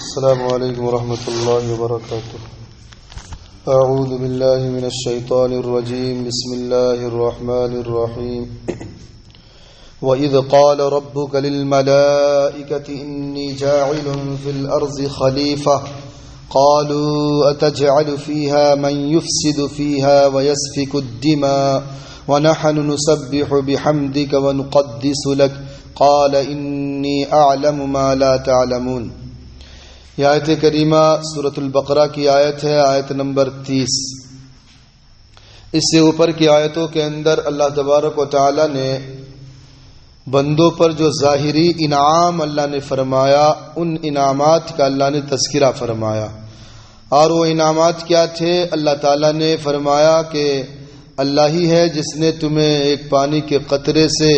السلام علیکم ورحمۃ اللہ وبرکاتہ. اعوذ باللہ من الشیطان الرجیم. بسم اللہ الرحمن الرحیم. وَإِذْ قَالَ رَبُّكَ لِلْمَلَائِكَةِ إِنِّي جَاعِلٌ فِي الْأَرْضِ خَلِيفَةً قَالُوا أَتَجْعَلُ فِيهَا مَن يُفْسِدُ فِيهَا وَيَسْفِكُ الدِّمَاءَ وَنَحْنُ نُسَبِّحُ بِحَمْدِكَ وَنُقَدِّسُ لَكَ قَالَ إِنِّي أَعْلَمُ مَا لَا تَعْلَمُونَ. یہ آیت کریمہ سورۃ البقرہ کی آیت ہے، آیت نمبر 30. اس سے اوپر کی آیتوں کے اندر اللہ تبارک و تعالی نے بندوں پر جو ظاہری انعام اللہ نے فرمایا، ان انعامات کا اللہ نے تذکرہ فرمایا. اور وہ انعامات کیا تھے؟ اللہ تعالی نے فرمایا کہ اللہ ہی ہے جس نے تمہیں ایک پانی کے قطرے سے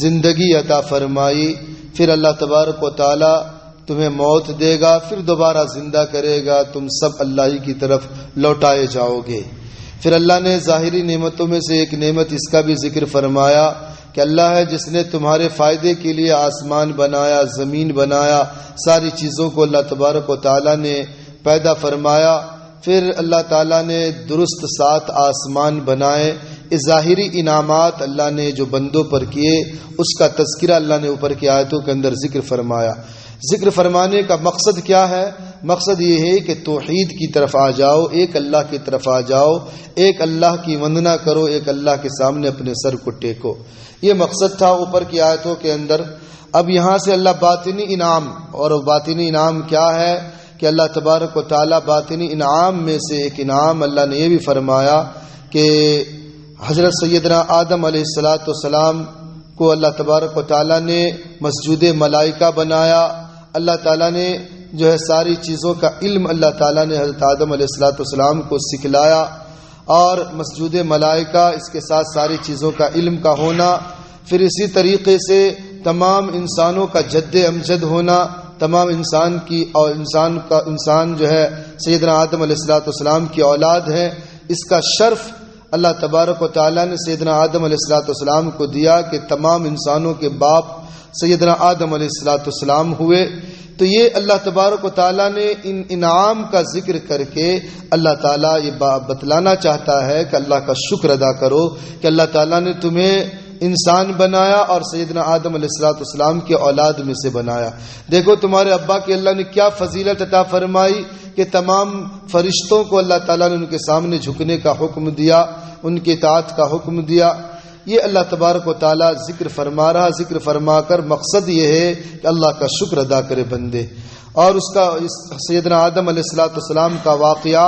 زندگی عطا فرمائی، پھر اللہ تبارک و تعالی تمہیں موت دے گا، پھر دوبارہ زندہ کرے گا، تم سب اللہ ہی کی طرف لوٹائے جاؤ گے. پھر اللہ نے ظاہری نعمتوں میں سے ایک نعمت اس کا بھی ذکر فرمایا کہ اللہ ہے جس نے تمہارے فائدے کے لیے آسمان بنایا، زمین بنایا، ساری چیزوں کو اللہ تبارک و تعالی نے پیدا فرمایا. پھر اللہ تعالیٰ نے درست 7 آسمان بنائے. اس ظاہری انعامات اللہ نے جو بندوں پر کیے اس کا تذکرہ اللہ نے اوپر کی آیتوں کے اندر ذکر فرمایا. ذکر فرمانے کا مقصد کیا ہے؟ مقصد یہ ہے کہ توحید کی طرف آ جاؤ، ایک اللہ کی طرف آ جاؤ، ایک اللہ کی وندنا کرو، ایک اللہ کے سامنے اپنے سر کو ٹیکو. یہ مقصد تھا اوپر کی آیتوں کے اندر. اب یہاں سے اللہ باطنی انعام، اور باطنی انعام کیا ہے کہ اللہ تبارک و تعالیٰ باطنی انعام میں سے ایک انعام اللہ نے یہ بھی فرمایا کہ حضرت سیدنا آدم علیہ السلام کو اللہ تبارک و تعالیٰ نے مسجود ملائکہ بنایا. اللہ تعالیٰ نے جو ہے ساری چیزوں کا علم اللہ تعالیٰ نے حضرت آدم علیہ السلام کو سکھلایا، اور مسجود ملائکہ اس کے ساتھ ساری چیزوں کا علم کا ہونا، پھر اسی طریقے سے تمام انسانوں کا جد امجد ہونا، تمام انسان جو ہے سیدنا آدم علیہ السلام کی اولاد ہے. اس کا شرف اللہ تبارک و تعالیٰ نے سیدنا آدم علیہ السلام کو دیا کہ تمام انسانوں کے باپ سیدنا آدم علیہ السلام ہوئے. تو یہ اللہ تبارک و تعالیٰ نے ان انعام کا ذکر کر کے اللہ تعالیٰ یہ بتلانا چاہتا ہے کہ اللہ کا شکر ادا کرو کہ اللہ تعالیٰ نے تمہیں انسان بنایا اور سیدنا آدم علیہ السلام کے اولاد میں سے بنایا. دیکھو تمہارے ابا کی اللہ نے کیا فضیلت عطا فرمائی کہ تمام فرشتوں کو اللہ تعالیٰ نے ان کے سامنے جھکنے کا حکم دیا، ان کی اطاعت کا حکم دیا. یہ اللہ تبارک و تعالیٰ ذکر فرما رہا، ذکر فرما کر مقصد یہ ہے کہ اللہ کا شکر ادا کرے بندے. اور اس کا سیدنا آدم علیہ السلام کا واقعہ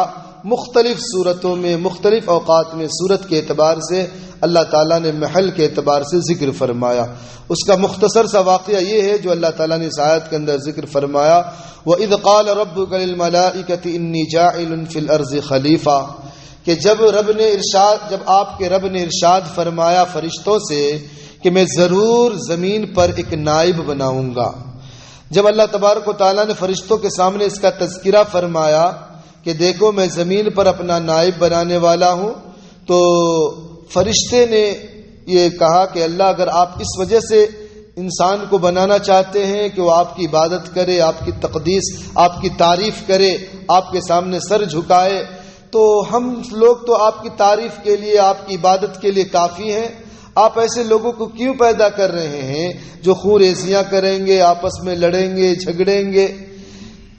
مختلف صورتوں میں، مختلف اوقات میں صورت کے اعتبار سے اللہ تعالیٰ نے محل کے اعتبار سے ذکر فرمایا. اس کا مختصر سا واقعہ یہ ہے جو اللہ تعالیٰ نے اس آیت کے اندر ذکر فرمایا. وَإِذْ قَالَ رَبُّكَ لِلْمَلَائِكَةِ إِنِّي جَاعِلٌ فِي الْأَرْضِ خَلِيفَةً، کہ جب آپ کے رب نے ارشاد فرمایا فرشتوں سے کہ میں ضرور زمین پر ایک نائب بناؤں گا. جب اللہ تبارک و تعالیٰ نے فرشتوں کے سامنے اس کا تذکرہ فرمایا کہ دیکھو میں زمین پر اپنا نائب بنانے والا ہوں، تو فرشتے نے یہ کہا کہ اللہ اگر آپ اس وجہ سے انسان کو بنانا چاہتے ہیں کہ وہ آپ کی عبادت کرے، آپ کی تقدیس، آپ کی تعریف کرے، آپ کے سامنے سر جھکائے، تو ہم لوگ تو آپ کی تعریف کے لیے، آپ کی عبادت کے لیے کافی ہیں. آپ ایسے لوگوں کو کیوں پیدا کر رہے ہیں جو خونریزیاں کریں گے، آپس میں لڑیں گے، جھگڑیں گے؟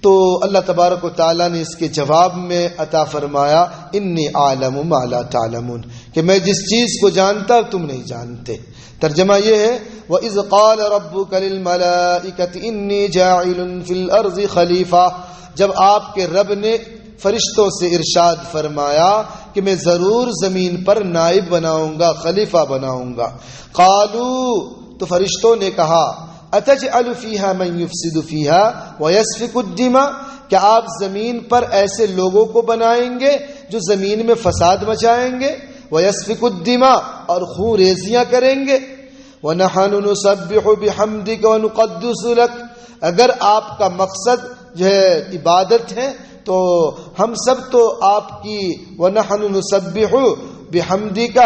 تو اللہ تبارک و تعالیٰ نے اس کے جواب میں عطا فرمایا انی اعلم ما لا تعلمون، کہ میں جس چیز کو جانتا تم نہیں جانتے. ترجمہ یہ ہے وَإِذْ قَالَ رَبُّكَ لِلْمَلَائِكَةِ إِنِّي جَاعِلٌ فِي الْأَرْضِ خَلِيفَةً، جب آپ کے رب نے فرشتوں سے ارشاد فرمایا کہ میں ضرور زمین پر نائب بناؤں گا، خلیفہ بناؤں گا. قالوا، تو فرشتوں نے کہا اتجعل فیہا من یفسد فیہا ویسفک الدماء، کیا آپ زمین پر ایسے لوگوں کو بنائیں گے جو زمین میں فساد مچائیں گے، ویسفک الدماء، اور خون ریزیاں کریں گے. ونحن نسبح بحمدک ونقدس لک، اگر آپ کا مقصد جو ہے عبادت ہے تو ہم سب تو آپ کی وَنَحْنُ نُسَبِّحُ بِحَمْدِكَ،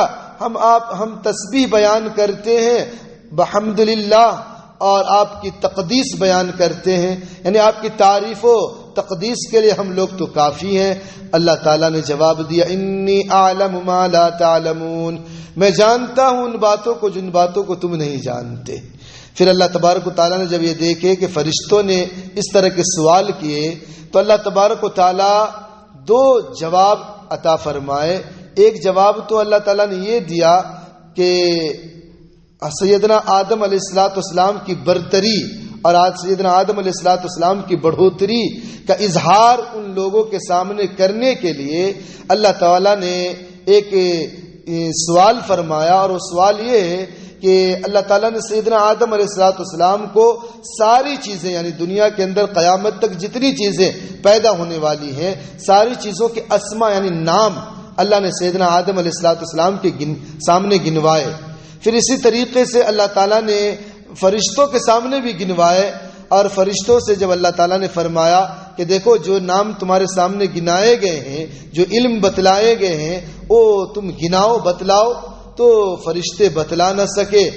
ہم تسبیح بیان کرتے ہیں بحمد للہ، اور آپ کی تقدیس بیان کرتے ہیں، یعنی آپ کی تعریف و تقدیس کے لیے ہم لوگ تو کافی ہیں۔ اللہ تعالیٰ نے جواب دیا انی اعلم ما لا تعلمون، میں جانتا ہوں ان باتوں کو جن باتوں کو تم نہیں جانتے۔ پھر اللہ تبارک و تعالیٰ نے جب یہ دیکھے کہ فرشتوں نے اس طرح کے سوال کیے تو اللہ تبارک و تعالیٰ دو جواب عطا فرمائے۔ ایک جواب تو اللہ تعالیٰ نے یہ دیا کہ سیدنا آدم علیہ السلام کی برتری اور آج سیدنا آدم علیہ السلام کی بڑھوتری کا اظہار ان لوگوں کے سامنے کرنے کے لیے اللہ تعالیٰ نے ایک سوال فرمایا، اور وہ سوال یہ ہے کہ اللہ تعالیٰ نے سیدنا آدم علیہ السلام کو ساری چیزیں، یعنی دنیا کے اندر قیامت تک جتنی چیزیں پیدا ہونے والی ہیں ساری چیزوں کے اسما یعنی نام اللہ نے سیدنا آدم علیہ السلام کے سامنے گنوائے۔ پھر اسی طریقے سے اللہ تعالیٰ نے فرشتوں کے سامنے بھی گنوائے، اور فرشتوں سے جب اللہ تعالیٰ نے فرمایا کہ دیکھو جو نام تمہارے سامنے گنائے گئے ہیں، جو علم بتلائے گئے ہیں، وہ تم گناؤ بتلاؤ، تو فرشتے بتلا نہ سکے۔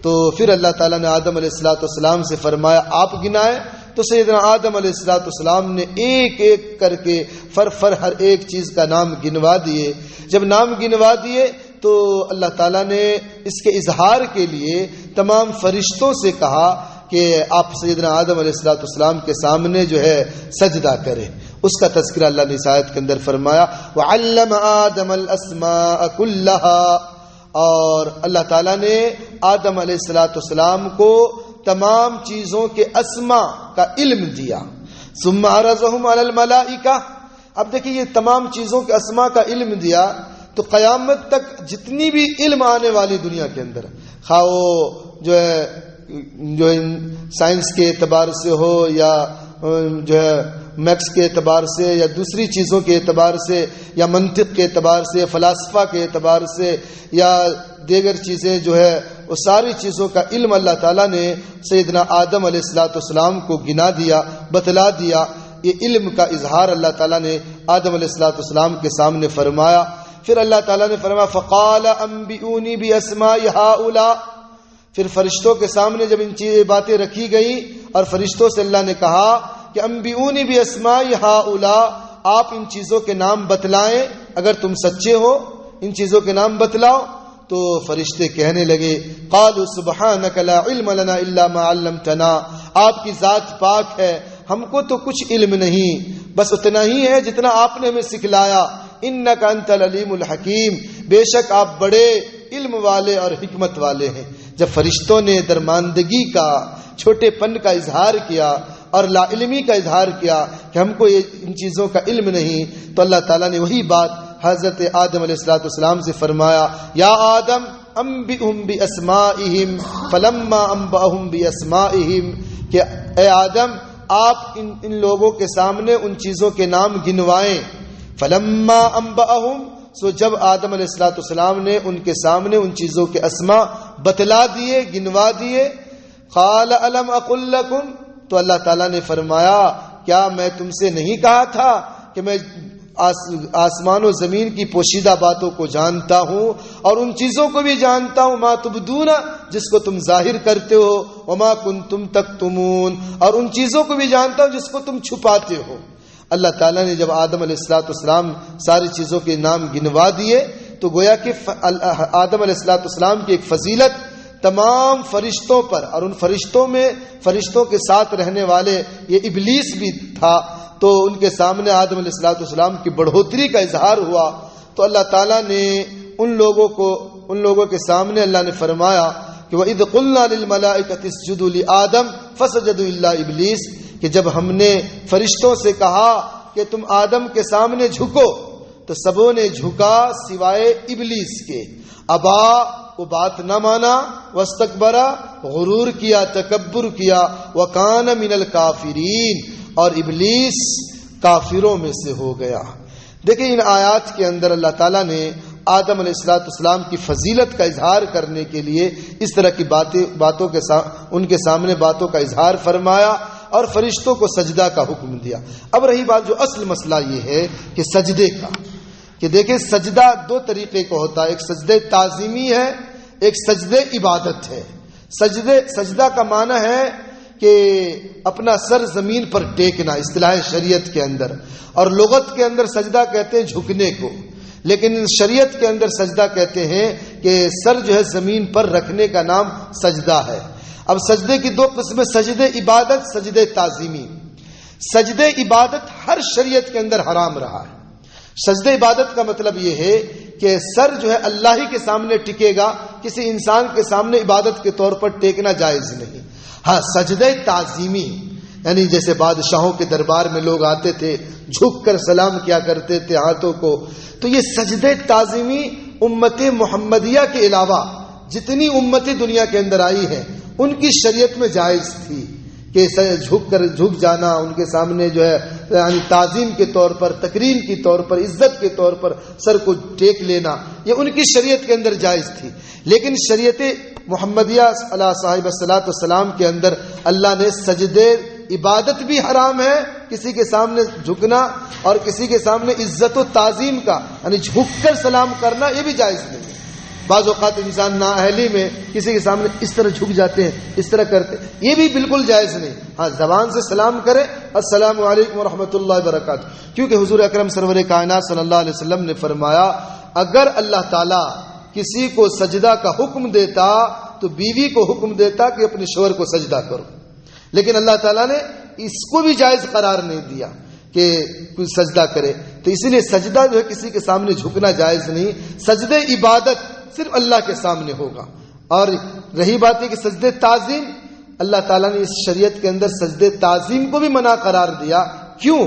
تو پھر اللہ تعالیٰ نے آدم علیہ السلام سے فرمایا آپ گنائے، تو سیدنا آدم علیہ السلام نے ایک ایک کر کے فر ہر ایک چیز کا نام گنوا دیے۔ جب نام گنوا دیے تو اللہ تعالیٰ نے اس کے اظہار کے لیے تمام فرشتوں سے کہا کہ آپ سیدنا آدم علیہ السلام کے سامنے جو ہے سجدہ کریں۔ اس کا تذکرہ اللہ نے اس آیت کے اندر فرمایا وَعَلَّمَ آدَمَ الْأَسْمَاءَ كُلَّهَا، اور اللہ تعالیٰ نے آدم علیہ السلام کو تمام چیزوں کے اسما کا علم دیا۔ ثُمَّ عَرَضَهُمْ عَلَى الْمَلَائِكَةِ، اب دیکھیں یہ تمام چیزوں کے اسما کا علم دیا تو قیامت تک جتنی بھی علم آنے والی دنیا کے اندر، خواہ وہ جو سائنس کے اعتبار سے ہو یا جو ہے میکس کے اعتبار سے یا دوسری چیزوں کے اعتبار سے یا منطق کے اعتبار سے فلاسفہ کے اعتبار سے یا دیگر چیزیں جو ہے وہ ساری چیزوں کا علم اللہ تعالیٰ نے سیدنا آدم علیہ السلام کو گنا دیا، بتلا دیا۔ یہ علم کا اظہار اللہ تعالیٰ نے آدم علیہ السلام کے سامنے فرمایا۔ پھر اللہ تعالیٰ نے فرمایا فَقَالَ أَنبِئُونِي بِأَسْمَاءِ هَؤُلَاءِ، پھر فرشتوں کے سامنے جب ان چیزیں باتیں رکھی گئی اور فرشتوں سے اللہ نے کہا کہ انبئونی باسماء ہؤلاء، آپ ان چیزوں کے نام بتلائیں، اگر تم سچے ہو ان چیزوں کے نام بتلاؤ۔ تو فرشتے کہنے لگے قالوا سبحانک لا علم لنا الا ما علمتنا، آپ کی ذات پاک ہے، ہم کو تو کچھ علم نہیں، بس اتنا ہی ہے جتنا آپ نے ہمیں سکھلایا۔ انک انت العلیم الحکیم، بے شک آپ بڑے علم والے اور حکمت والے ہیں۔ جب فرشتوں نے درماندگی کا، چھوٹے پن کا اظہار کیا اور لا علمی کا اظہار کیا کہ ہم کو ان چیزوں کا علم نہیں، تو اللہ تعالیٰ نے وہی بات حضرت آدم علیہ السلام سے فرمایا یا آدم انبئہم باسمائہم فلما انبأہم باسمائہم، کہ اے آدم آپ ان لوگوں کے سامنے ان چیزوں کے نام گنوائیں۔ فلما انبأہم، سو جب آدم علیہ السلام نے ان کے سامنے ان چیزوں کے اسما بتلا دیے، گنوا دیے، قال الم اقل لکم، تو اللہ تعالیٰ نے فرمایا کیا میں تم سے نہیں کہا تھا کہ میں آسمان و زمین کی پوشیدہ باتوں کو جانتا ہوں اور ان چیزوں کو بھی جانتا ہوں ما تبدون، جس کو تم ظاہر کرتے ہو، وما کنتم تکتمون، اور ان چیزوں کو بھی جانتا ہوں جس کو تم چھپاتے ہو۔ اللہ تعالیٰ نے جب آدم علیہ السلام ساری چیزوں کے نام گنوا دیے تو گویا کہ آدم علیہ السلام کی ایک فضیلت تمام فرشتوں پر، اور ان فرشتوں میں فرشتوں کے ساتھ رہنے والے یہ ابلیس بھی تھا، تو ان کے سامنے آدم علیہ السلام کی بڑھوتری کا اظہار ہوا۔ تو اللہ تعالیٰ نے ان لوگوں کے سامنے اللہ نے فرمایا کہ وَإِذْ قُلْنَا لِلْمَلَائِكَةِ اسْجُدُوا لِآدَمَ فَسَجَدُوا إِلَّا إِبْلِيسَ، کہ جب ہم نے فرشتوں سے کہا کہ تم آدم کے سامنے جھکو تو سبوں نے جھکا سوائے ابلیس کے۔ ابا، وہ بات نہ مانا، واستکبرا، غرور کیا، تکبر کیا، وکان من الکافرین، اور ابلیس کافروں میں سے ہو گیا۔ دیکھیں ان آیات کے اندر اللہ تعالیٰ نے آدم علیہ السلام کی فضیلت کا اظہار کرنے کے لیے اس طرح کی باتوں کے ان کے سامنے باتوں کا اظہار فرمایا اور فرشتوں کو سجدہ کا حکم دیا۔ اب رہی بات جو اصل مسئلہ یہ ہے کہ سجدے کا، کہ دیکھیں سجدہ دو طریقے کا ہوتا ہے، ایک سجدے تعظیمی ہے، ایک سجدے عبادت ہے۔ سجدہ کا معنی ہے کہ اپنا سر زمین پر ٹیکنا اصطلاح شریعت کے اندر، اور لغت کے اندر سجدہ کہتے ہیں جھکنے کو، لیکن شریعت کے اندر سجدہ کہتے ہیں کہ سر جو ہے زمین پر رکھنے کا نام سجدہ ہے۔ اب سجدے کی دو قسمیں، سجدے عبادت، سجدے تعظیمی۔ سجدے عبادت ہر شریعت کے اندر حرام رہا ہے۔ سجدے عبادت کا مطلب یہ ہے کہ سر جو ہے اللہ ہی کے سامنے ٹکے گا، کسی انسان کے سامنے عبادت کے طور پر ٹیکنا جائز نہیں۔ ہاں سجدے تعظیمی یعنی جیسے بادشاہوں کے دربار میں لوگ آتے تھے، جھک کر سلام کیا کرتے تھے ہاتھوں کو، تو یہ سجدے تعظیمی امت محمدیہ کے علاوہ جتنی امتیں دنیا کے اندر آئی ہیں ان کی شریعت میں جائز تھی کہ جھک جانا ان کے سامنے جو ہے یعنی تعظیم کے طور پر، تکریم کے طور پر، عزت کے طور پر سر کو ٹیک لینا، یہ ان کی شریعت کے اندر جائز تھی۔ لیکن شریعت محمدیہ علیہ صاحب الصلاۃ والسلام کے اندر اللہ نے سجدے عبادت بھی حرام ہے، کسی کے سامنے جھکنا اور کسی کے سامنے عزت و تعظیم کا یعنی جھک کر سلام کرنا یہ بھی جائز نہیں ہے۔ بعض اوقات انسان نااہلی میں کسی کے سامنے اس طرح جھک جاتے ہیں، اس طرح کرتے ہیں، یہ بھی بالکل جائز نہیں۔ ہاں زبان سے سلام کرے السلام علیکم ورحمۃ اللہ وبرکاتہ، کیونکہ حضور اکرم سرور کائنات صلی اللہ علیہ وسلم نے فرمایا اگر اللہ تعالیٰ کسی کو سجدہ کا حکم دیتا تو بیوی کو حکم دیتا کہ اپنے شوہر کو سجدہ کرو، لیکن اللہ تعالیٰ نے اس کو بھی جائز قرار نہیں دیا کہ کوئی سجدہ کرے، تو اسی لیے سجدہ جو ہے کسی کے سامنے جھکنا جائز نہیں۔ سجدے عبادت صرف اللہ کے سامنے ہوگا۔ اور رہی بات ہے کہ سجدے تعظیم، اللہ تعالیٰ نے اس شریعت کے اندر سجدے تعظیم کو بھی منع قرار دیا۔ کیوں؟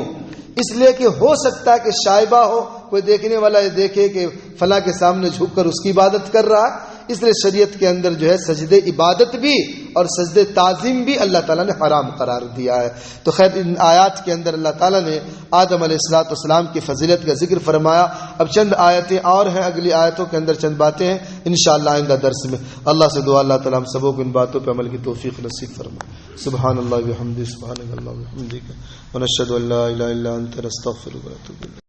اس لیے کہ ہو سکتا ہے کہ شائبہ ہو، کوئی دیکھنے والا یہ دیکھے کہ فلاں کے سامنے جھک کر اس کی عبادت کر رہا ہے، اس لیے شریعت کے اندر جو ہے سجدے عبادت بھی اور سجدے تعظیم بھی اللہ تعالیٰ نے حرام قرار دیا ہے۔ تو خیر ان آیات کے اندر اللہ تعالیٰ نے آدم علیہ السلام کی فضیلت کا ذکر فرمایا۔ اب چند آیتیں اور ہیں، اگلی آیتوں کے اندر چند باتیں ہیں انشاءاللہ آئندہ درس میں۔ اللہ سے دعا اللہ تعالیٰ ہم سبوں کو ان باتوں پہ عمل کی توفیق نصیب فرمائے۔ سبحان اللہ وبحمدہ، سبحانک اللہم وبحمدک، ونشہد ان لا الہ الا انت، نستغفرک ونتوب الیک۔